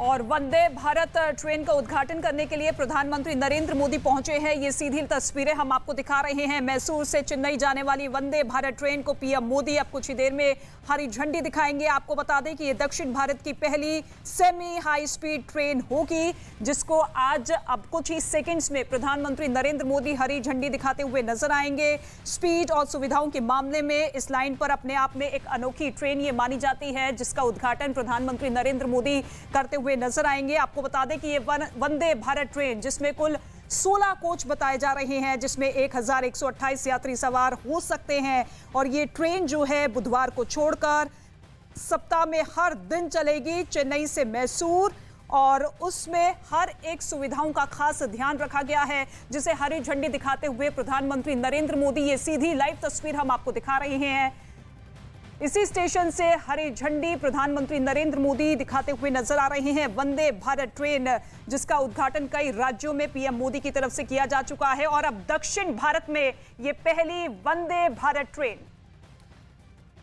और वंदे भारत ट्रेन का उद्घाटन करने के लिए प्रधानमंत्री नरेंद्र मोदी पहुंचे हैं। ये सीधी तस्वीरें हम आपको दिखा रहे हैं। मैसूर से चेन्नई जाने वाली वंदे भारत ट्रेन को पीएम मोदी अब कुछ ही देर में हरी झंडी दिखाएंगे। आपको बता दें कि ये दक्षिण भारत की पहली सेमी हाई स्पीड ट्रेन होगी, जिसको आज अब कुछ ही सेकेंड्स में प्रधानमंत्री नरेंद्र मोदी हरी झंडी दिखाते हुए नजर आएंगे। स्पीड और सुविधाओं के मामले में इस लाइन पर अपने आप में एक अनोखी ट्रेन ये मानी जाती है, जिसका उद्घाटन प्रधानमंत्री नरेंद्र मोदी करते हुए नजर आएंगे। आपको बता दें कि ये वंदे भारत ट्रेन, जिसमें कुल 16 कोच बताए जा रहे हैं, जिसमें 1128 यात्री सवार हो सकते हैं। और ये ट्रेन जो है बुधवार को छोड़कर सप्ताह में हर दिन चलेगी चेन्नई से मैसूर, और उसमें हर एक सुविधाओं का खास ध्यान रखा गया है, जिसे हरी झंडी दिखाते हुए प्रधानमंत्री नरेंद्र मोदी, ये सीधी लाइव तस्वीर हम आपको दिखा रहे हैं। इसी स्टेशन से हरी झंडी प्रधानमंत्री नरेंद्र मोदी दिखाते हुए नजर आ रहे हैं। वंदे भारत ट्रेन, जिसका उद्घाटन कई राज्यों में पीएम मोदी की तरफ से किया जा चुका है, और अब दक्षिण भारत में ये पहली वंदे भारत ट्रेन।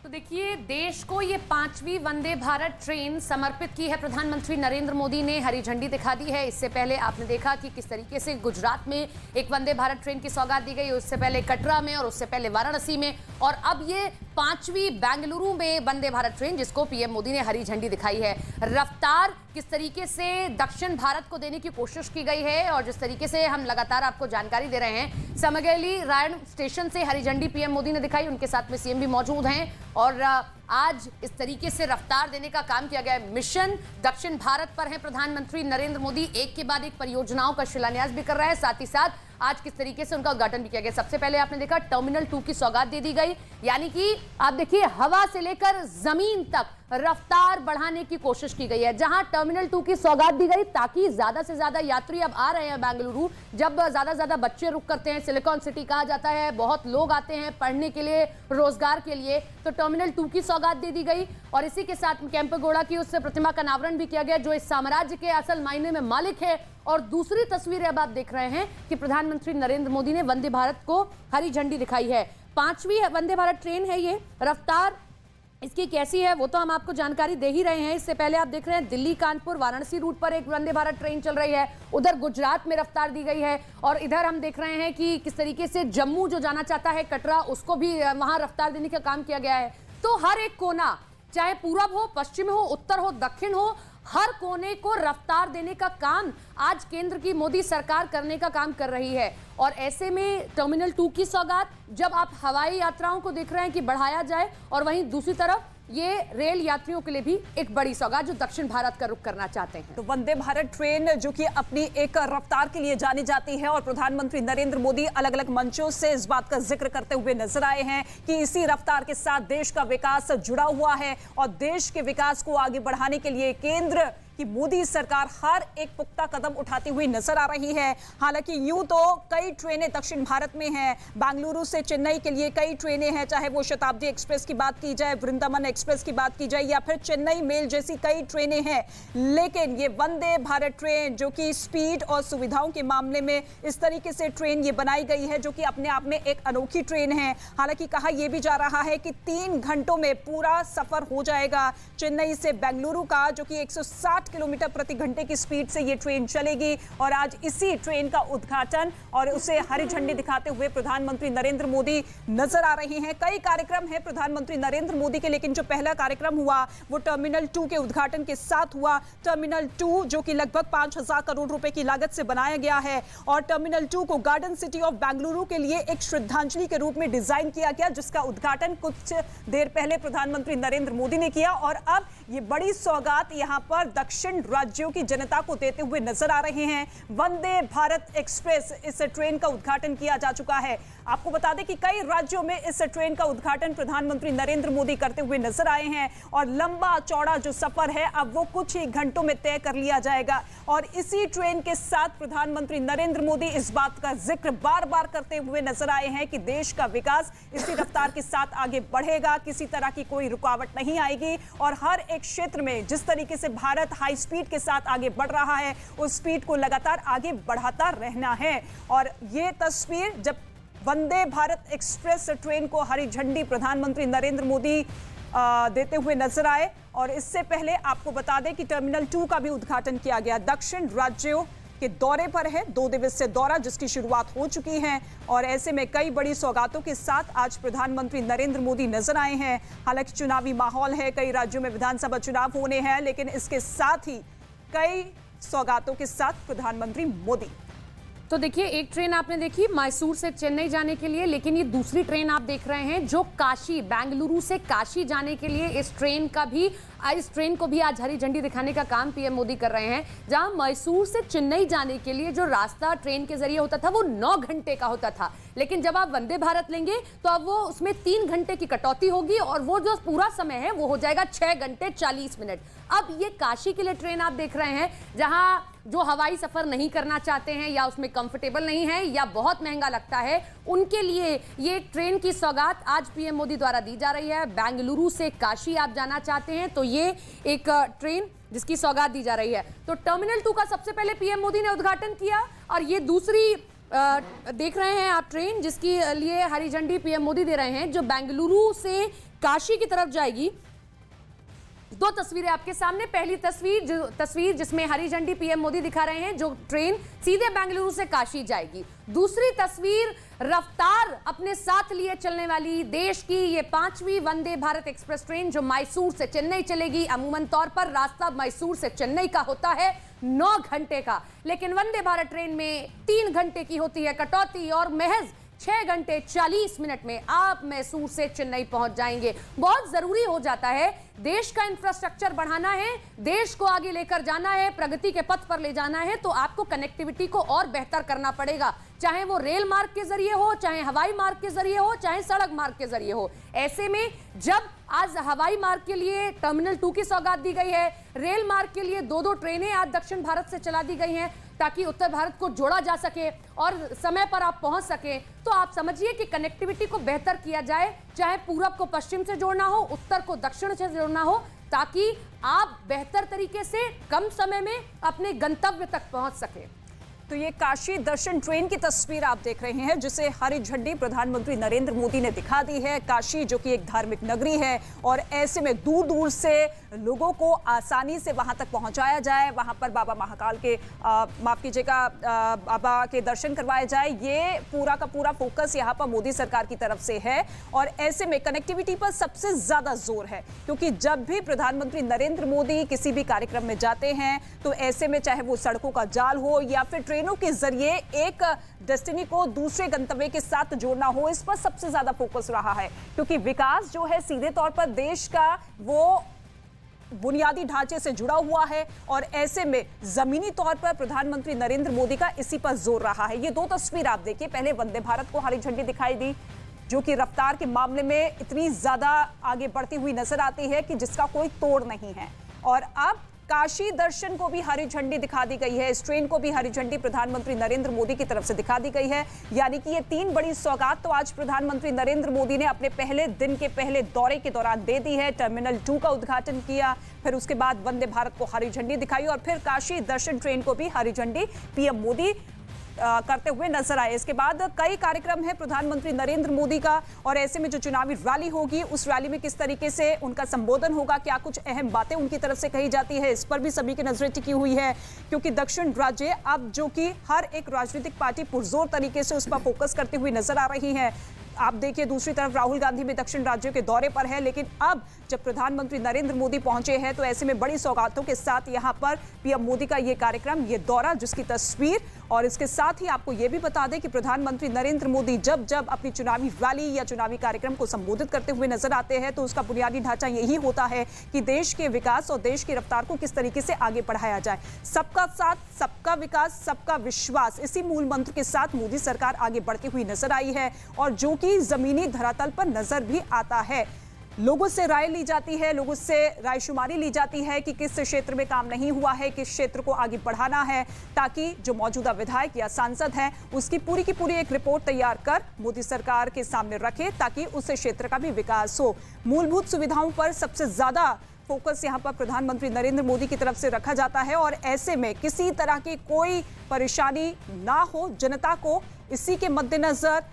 तो देखिए, देश को ये 5वीं वंदे भारत ट्रेन समर्पित की है प्रधानमंत्री नरेंद्र मोदी ने, हरी झंडी दिखा दी है। इससे पहले आपने देखा कि किस तरीके से गुजरात में एक वंदे भारत ट्रेन की सौगात दी गई, उससे पहले कटरा में और उससे पहले वाराणसी में, और अब ये 5वीं बेंगलुरु में वंदे भारत ट्रेन, जिसको पीएम मोदी ने हरी झंडी दिखाई है। रफ्तार किस तरीके से दक्षिण भारत को देने की कोशिश की गई है, और जिस तरीके से हम लगातार आपको जानकारी दे रहे हैं, समगेली रायन स्टेशन से हरी झंडी पीएम मोदी ने दिखाई, उनके साथ में सीएम भी मौजूद हैं, और आज इस तरीके से रफ्तार देने का काम किया गया है। मिशन दक्षिण भारत पर है प्रधानमंत्री नरेंद्र मोदी, एक के बाद एक परियोजनाओं का शिलान्यास भी कर रहा है, साथ ही साथ आज किस तरीके से उनका उद्घाटन भी किया गया। सबसे पहले आपने देखा टर्मिनल 2 की सौगात दे दी गई, यानी कि आप देखिए हवा से लेकर जमीन तक रफ्तार बढ़ाने की कोशिश की गई है। जहां टर्मिनल 2 की सौगात दी गई ताकि ज्यादा से ज्यादा यात्री अब आ रहे हैं बेंगलुरु, जब ज्यादा ज्यादा बच्चे रुक करते हैं, सिलिकॉन सिटी कहा जाता है, बहुत लोग आते हैं पढ़ने के लिए, रोजगार के लिए, तो टर्मिनल 2 की सौगात दे दी गई। और इसी के साथ केम्पेगौड़ा की उस प्रतिमा का अनावरण भी किया गया, जो इस साम्राज्य के असल मायने में मालिक है। और दूसरी तस्वीर अब आप देख रहे हैं कि प्रधानमंत्री नरेंद्र मोदी ने वंदे भारत को हरी झंडी दिखाई है। 5वीं वंदे भारत ट्रेन है ये। रफ्तार इसकी कैसी है वो तो हम आपको जानकारी दे ही रहे हैं। इससे पहले आप देख रहे हैं दिल्ली कानपुर वाराणसी रूट पर एक वंदे भारत ट्रेन चल रही है, उधर गुजरात में रफ्तार दी गई है, और इधर हम देख रहे हैं कि किस तरीके से जम्मू जो जाना चाहता है कटरा, उसको भी वहां रफ्तार देने का काम किया गया है। तो हर एक कोना, चाहे पूरब हो, पश्चिम हो, उत्तर हो, दक्षिण हो, हर कोने को रफ्तार देने का काम आज केंद्र की मोदी सरकार करने का काम कर रही है। और ऐसे में टर्मिनल 2 की सौगात, जब आप हवाई यात्राओं को देख रहे हैं कि बढ़ाया जाए, और वहीं दूसरी तरफ ये रेल यात्रियों के लिए भी एक बड़ी सौगात जो दक्षिण भारत का रुख करना चाहते हैं। तो वंदे भारत ट्रेन जो कि अपनी एक रफ्तार के लिए जानी जाती है, और प्रधानमंत्री नरेंद्र मोदी अलग अलग मंचों से इस बात का जिक्र करते हुए नजर आए हैं कि इसी रफ्तार के साथ देश का विकास जुड़ा हुआ है, और देश के विकास को आगे बढ़ाने के लिए केंद्र कि मोदी सरकार हर एक पुख्ता कदम उठाती हुई नजर आ रही है। हालांकि यूं तो कई ट्रेनें दक्षिण भारत में हैं, बेंगलुरु से चेन्नई के लिए कई ट्रेनें हैं, चाहे वो शताब्दी एक्सप्रेस की बात की जाए, वृंदावन एक्सप्रेस की बात की जाए, या फिर चेन्नई मेल जैसी कई ट्रेनें हैं। लेकिन ये वंदे भारत ट्रेन, जो कि स्पीड और सुविधाओं के मामले में इस तरीके से ट्रेन ये बनाई गई है, जो कि अपने आप में एक अनोखी ट्रेन है। हालांकि कहा यह भी जा रहा है कि 3 घंटों में पूरा सफर हो जाएगा चेन्नई से बेंगलुरु का, जो कि 160 किलोमीटर प्रति घंटे की स्पीड से ये ट्रेन चलेगी। और आज इसी ट्रेन का उद्घाटन और उसे हरी झंडी दिखाते हुए प्रधानमंत्री नरेंद्र मोदी नजर आ रहे हैं। कई कार्यक्रम हैं प्रधानमंत्री नरेंद्र मोदी के, लेकिन जो पहला कार्यक्रम हुआ वो टर्मिनल 2 के उद्घाटन के साथ हुआ। टर्मिनल 2 जो कि लगभग 5,000 करोड़ रुपए की लागत से बनाया गया है, और टर्मिनल 2 को गार्डन सिटी ऑफ बेंगलुरु के लिए एक श्रद्धांजलि के रूप में डिजाइन किया गया, जिसका उद्घाटन कुछ देर पहले प्रधानमंत्री नरेंद्र मोदी ने किया। और अब ये बड़ी सौगात यहां पर दक्षिण राज्यों की जनता को देते हुए नजर आ रहे हैं। वंदे भारत एक्सप्रेस, इस ट्रेन का उद्घाटन किया जा चुका है। आपको बता दें कि कई राज्यों में इस ट्रेन का उद्घाटन प्रधानमंत्री नरेंद्र मोदी करते हुए नजर आए हैं, और लंबा चौड़ा जो सफर है अब वो कुछ ही घंटों में तय कर लिया जाएगा। और इसी ट्रेन के साथ प्रधानमंत्री नरेंद्र मोदी इस बात का जिक्र बार बार करते हुए नजर आए हैं कि देश का विकास इसी रफ्तार के साथ आगे बढ़ेगा, किसी तरह की कोई रुकावट नहीं आएगी, और हर एक क्षेत्र में जिस तरीके से भारत हाई स्पीड के साथ आगे बढ़ रहा है, उस स्पीड को लगातार आगे बढ़ाता रहना है। और ये तस्वीर जब वंदे भारत एक्सप्रेस ट्रेन को हरी झंडी प्रधानमंत्री नरेंद्र मोदी देते हुए नजर आए। और इससे पहले आपको बता दें कि टर्मिनल 2 का भी उद्घाटन किया गया। दक्षिण राज्यों के दौरे पर है, 2 दिवसीय दौरा जिसकी शुरुआत हो चुकी है और ऐसे में कई बड़ी सौगातों के साथ आज प्रधानमंत्री नरेंद्र मोदी नजर आए हैं। हालांकि चुनावी माहौल है, कई राज्यों में विधानसभा चुनाव होने हैं, लेकिन इसके साथ ही कई सौगातों के साथ प्रधानमंत्री मोदी। तो देखिए, एक ट्रेन आपने देखी मैसूर से चेन्नई जाने के लिए, लेकिन ये दूसरी ट्रेन आप देख रहे हैं जो काशी, बेंगलुरु से काशी जाने के लिए इस ट्रेन को भी आज हरी झंडी दिखाने का काम पीएम मोदी कर रहे हैं। जहां मैसूर से चेन्नई जाने के लिए जो रास्ता ट्रेन के जरिए होता था वो 9 घंटे का होता था, लेकिन जब आप वंदे भारत लेंगे तो अब वो उसमें 3 घंटे की कटौती होगी और वो जो पूरा समय है वो हो जाएगा 6 घंटे 40 मिनट। अब ये काशी के लिए ट्रेन आप देख रहे हैं, जहां जो हवाई सफर नहीं करना चाहते हैं या उसमें कंफर्टेबल नहीं है या बहुत महंगा लगता है, उनके लिए ये ट्रेन की सौगात आज पीएम मोदी द्वारा दी जा रही है। बेंगलुरु से काशी आप जाना चाहते हैं तो ये एक ट्रेन जिसकी सौगात दी जा रही है। तो टर्मिनल 2 का सबसे पहले पीएम मोदी ने उद्घाटन किया और ये दूसरी देख रहे हैं आप ट्रेन जिसकी लिए हरी झंडी पीएम मोदी दे रहे हैं, जो बेंगलुरु से काशी की तरफ जाएगी। 2 तस्वीरें आपके सामने। पहली तस्वीर जिसमें हरी झंडी पीएम मोदी दिखा रहे हैं, जो ट्रेन सीधे बेंगलुरु से काशी जाएगी। दूसरी तस्वीर रफ्तार अपने साथ लिए चलने वाली देश की ये 5वीं वंदे भारत एक्सप्रेस ट्रेन जो मैसूर से चेन्नई चलेगी। अमूमन तौर पर रास्ता मैसूर से चेन्नई का होता है 9 घंटे का, लेकिन वंदे भारत ट्रेन में 3 घंटे की होती है कटौती और महज 6 घंटे 40 मिनट में आप मैसूर से चेन्नई पहुंच जाएंगे। बहुत जरूरी हो जाता है, देश का इंफ्रास्ट्रक्चर बढ़ाना है, देश को आगे लेकर जाना है, प्रगति के पथ पर ले जाना है, तो आपको कनेक्टिविटी को और बेहतर करना पड़ेगा, चाहे वो रेल मार्ग के जरिए हो, चाहे हवाई मार्ग के जरिए हो, चाहे सड़क मार्ग के जरिए हो। ऐसे में जब आज हवाई मार्ग के लिए टर्मिनल 2 की सौगात दी गई है, रेल मार्ग के लिए 2-2 ट्रेनें आज दक्षिण भारत से चला दी गई हैं ताकि उत्तर भारत को जोड़ा जा सके और समय पर आप पहुंच सके, तो आप समझिए कि कनेक्टिविटी को बेहतर किया जाए, चाहे पूरब को पश्चिम से जोड़ना हो, उत्तर को दक्षिण से जोड़ना हो, ताकि आप बेहतर तरीके से कम समय में अपने गंतव्य तक पहुंच सके। तो ये काशी दर्शन ट्रेन की तस्वीर आप देख रहे हैं जिसे हरी झंडी प्रधानमंत्री नरेंद्र मोदी ने दिखा दी है। काशी जो कि एक धार्मिक नगरी है और ऐसे में दूर दूर से लोगों को आसानी से वहां तक पहुंचाया जाए, वहां पर बाबा महाकाल के माफ कीजिएगा बाबा के दर्शन करवाए जाए, ये पूरा का पूरा फोकस यहाँ पर मोदी सरकार की तरफ से है। और ऐसे में कनेक्टिविटी पर सबसे ज्यादा जोर है, क्योंकि जब भी प्रधानमंत्री नरेंद्र मोदी किसी भी कार्यक्रम में जाते हैं तो ऐसे में चाहे वो सड़कों का जाल हो या फिर ट्रेनों के जरिए एक डेस्टिनी को दूसरे गंतव्य के साथ जोड़ना हो, इस पर सबसे ज्यादा फोकस रहा है। क्योंकि विकास जो है सीधे तौर पर देश का वो बुनियादी ढांचे से जुड़ा हुआ है और ऐसे में जमीनी तौर पर प्रधानमंत्री नरेंद्र मोदी का इसी पर जोर रहा है। ये 2 तस्वीर आप देखिए, पहले वंदे भारत को हरी झंडी दिखाई दी जो कि रफ्तार के मामले में इतनी ज्यादा आगे बढ़ती हुई नजर आती है कि जिसका कोई तोड़ नहीं है, और अब काशी दर्शन को भी हरी झंडी दिखा दी गई है। इस ट्रेन को भी हरी झंडी प्रधानमंत्री नरेंद्र मोदी की तरफ से दिखा दी गई है। यानी कि ये 3 बड़ी सौगात तो आज प्रधानमंत्री नरेंद्र मोदी ने अपने पहले दिन के पहले दौरे के दौरान दे दी है। टर्मिनल 2 का उद्घाटन किया, फिर उसके बाद वंदे भारत को हरी झंडी दिखाई और फिर काशी दर्शन ट्रेन को भी हरी झंडी पीएम मोदी करते हुए नजर आए। इसके बाद कई कार्यक्रम है प्रधानमंत्री नरेंद्र मोदी का, और ऐसे में जो चुनावी रैली होगी उस रैली में किस तरीके से उनका संबोधन होगा, क्या कुछ अहम बातें उनकी तरफ से कही जाती है, इस पर भी सभी की नजरें टिकी हुई है। क्योंकि दक्षिण राज्य अब जो कि हर एक राजनीतिक पार्टी पुरजोर तरीके से उस पर फोकस करते हुए नजर आ रही है। आप देखिए दूसरी तरफ राहुल गांधी भी दक्षिण राज्यों के दौरे पर है, लेकिन अब जब प्रधानमंत्री नरेंद्र मोदी पहुंचे हैं तो ऐसे में बड़ी सौगातों के साथ यहां पर पीएम मोदी का ये कार्यक्रम, ये दौरा, जिसकी तस्वीर, और इसके साथ ही आपको ये भी बता दें कि प्रधानमंत्री नरेंद्र मोदी जब जब अपनी चुनावी रैली या चुनावी कार्यक्रम को संबोधित करते हुए नजर आते हैं तो उसका बुनियादी ढांचा यही होता है कि देश के विकास और देश की रफ्तार को किस तरीके से आगे बढ़ाया जाए। सबका साथ, सबका विकास, सबका विश्वास, इसी मूल मंत्र के साथ मोदी सरकार आगे बढ़ती हुई नजर आई है और जो कि जमीनी धरातल पर नजर भी आता है। लोगों से राय ली जाती है, लोगों से रायशुमारी ली जाती है कि किस क्षेत्र में काम नहीं हुआ है, किस क्षेत्र को आगे बढ़ाना है, ताकि जो मौजूदा विधायक या सांसद हैं उसकी पूरी की पूरी एक रिपोर्ट तैयार कर मोदी सरकार के सामने रखे ताकि उस क्षेत्र का भी विकास हो। मूलभूत सुविधाओं पर सबसे ज्यादा फोकस यहां पर प्रधानमंत्री नरेंद्र मोदी की तरफ से रखा जाता है और ऐसे में किसी तरह की कोई परेशानी ना हो जनता को, इसी के मद्देनजर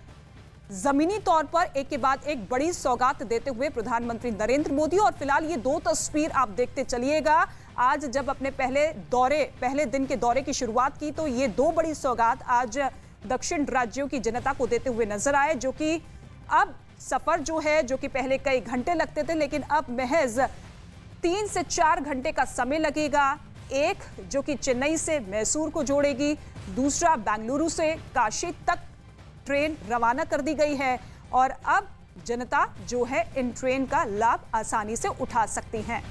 जमीनी तौर पर एक के बाद एक बड़ी सौगात देते हुए प्रधानमंत्री नरेंद्र मोदी। और फिलहाल ये दो तस्वीर आप देखते चलिएगा। आज जब अपने पहले दिन के दौरे की शुरुआत की तो ये दो बड़ी सौगात आज दक्षिण राज्यों की जनता को देते हुए नजर आए, जो कि अब सफर जो है, जो कि पहले कई घंटे लगते थे, लेकिन अब महज 3 से 4 घंटे का समय लगेगा। एक जो कि चेन्नई से मैसूर को जोड़ेगी, दूसरा बेंगलुरु से काशी तक ट्रेन रवाना कर दी गई है। और अब जनता जो है इन ट्रेन का लाभ आसानी से उठा सकती है।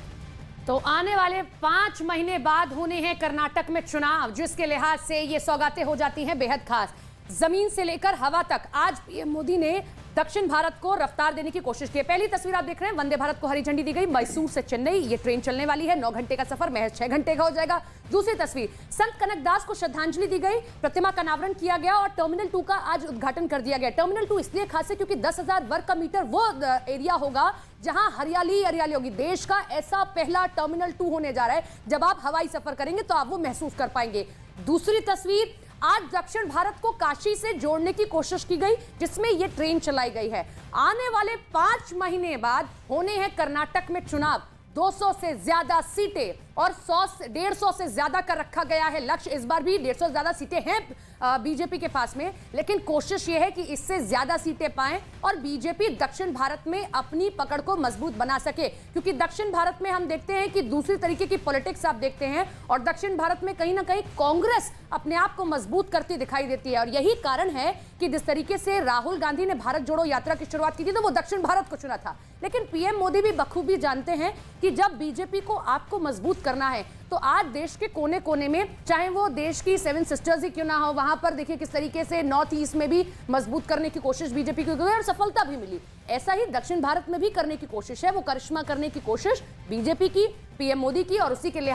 तो आने वाले 5 महीने बाद होने हैं कर्नाटक में चुनाव, जिसके लिहाज से ये सौगातें हो जाती हैं बेहद खास। जमीन से लेकर हवा तक आज पीएम मोदी ने दक्षिण भारत को रफ्तार देने की कोशिश की है। पहली तस्वीर आप देख रहे हैं, वंदे भारत को हरी झंडी दी गई। मैसूर से चेन्नई ये ट्रेन चलने वाली है। 9 घंटे का सफर महज 6 घंटे का हो जाएगा। दूसरी तस्वीर, संत कनकदास को श्रद्धांजलि दी गई, प्रतिमा का अनावरण किया गया और टर्मिनल 2 का आज उद्घाटन कर दिया गया। टर्मिनल 2 इसलिए खास है क्योंकि 10,000 वर्ग का मीटर वो एरिया होगा जहां हरियाली हरियाली होगी। देश का ऐसा पहला टर्मिनल 2 होने जा रहा है, जब आप हवाई सफर करेंगे तो आप वो महसूस कर पाएंगे। दूसरी तस्वीर, आज दक्षिण भारत को काशी से जोड़ने की कोशिश की गई, जिसमें यह ट्रेन चलाई गई है। आने वाले 5 महीने बाद होने हैं कर्नाटक में चुनाव। 200 से ज्यादा सीटें और 150 से ज्यादा का रखा गया है लक्ष्य। इस बार भी 150 से ज्यादा सीटें हैं बीजेपी के पास में, लेकिन कोशिश यह है कि इससे ज्यादा सीटें पाएं और बीजेपी दक्षिण भारत में अपनी पकड़ को मजबूत बना सके। क्योंकि दक्षिण भारत में हम देखते हैं कि दूसरी तरीके की पॉलिटिक्स आप देखते हैं और दक्षिण भारत में कहीं ना कहीं कांग्रेस अपने आप को मजबूत करती दिखाई देती है। और यही कारण है कि जिस तरीके से राहुल गांधी ने भारत जोड़ो यात्रा की शुरुआत की थी तो वो दक्षिण भारत को चुना था, लेकिन पीएम मोदी भी बखूबी जानते हैं कि जब बीजेपी को आपको मजबूत करना है तो आज देश के कोने कोने में, चाहे वो देश की 7 सिस्टर्स ही क्यों ना हो, वहां पर देखिए किस तरीके से नॉर्थ ईस्ट में भी मजबूत करने की कोशिश बीजेपी की हुई और सफलता भी मिली। ऐसा ही दक्षिण भारत में भी करने की कोशिश है, वो करिश्मा करने की कोशिश बीजेपी की, पीएम मोदी की, और उसी के लिहाज